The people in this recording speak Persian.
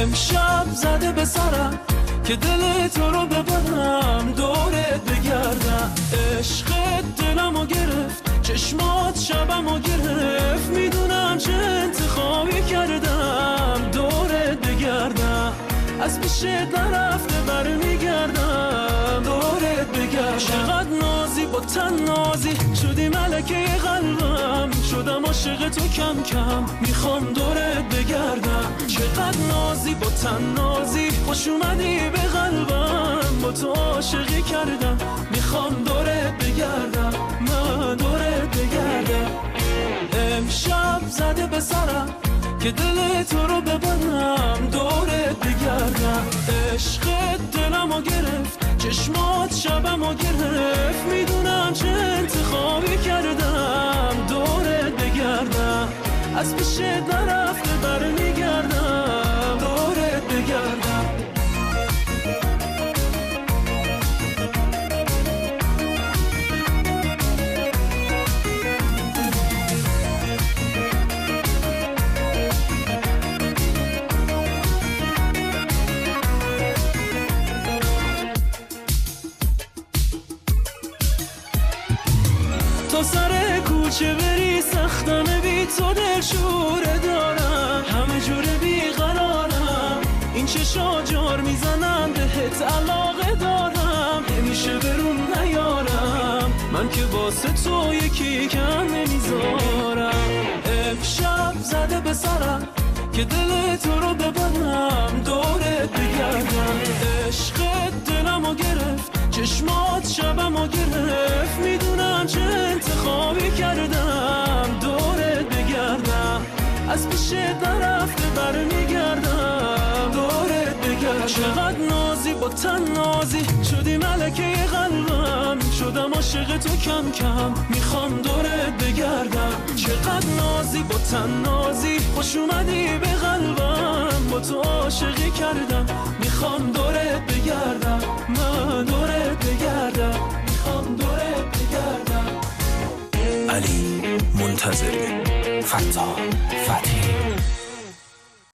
امشب زده به سرم که دل تو رو ببرم دورت بگردم. عشقت دلمو گرفت، چشمات شبمو گرفت، میدونم چه انتخابی کردم دورت بگردم. از پیشت نرفته برمیگردم دورت بگردم. چقدر نازی با نازی شدی ملکه قلبم، شدم عاشق تو کم کم میخوام دورت بگردم. چقدر نازی با نازی خوش اومدی به قلبم، با تو عاشقی کردم میخوام دورت بگردم، من دورت بگردم. امشب زده به سرم که دل تو رو ببرم دورت بگردم. عشقت دلمو گرفت، چشمات شبمو گرفت، میدونم چه انتخابی کردم دورت بگردم. از پیشت نرفته برمیگردم دورت بگردم. تا سر کوچه بری سختمه بی تو دل شوره دارم، همه جوره بی قرارم، این چشا جار میزنم بهت علاقه دارم، نمیشه برون نیارم، من که واسه تو یکی کم نمیذارم. امشب زده به سرم که دل تو رو ببرم دورت بگردم. عشقت دلمو گرفت، چشمات شبمو گرفت، میدونم چه انتخابی کردم دورت بگردم. از پیشت نرفته برمیگردم دورت بگردم. چقدر نازی با نازی شدی ملکه قلبم، شدم عاشق تو کم کم میخوام دورت بگردم. چقدر نازی با نازی خوش اومدی به قلبم، با تو عاشقی کردم میخوام دورت بگردم، من دورت بگردم، میخوام دورت بگردم. علی منتظری، فتاح فتحی.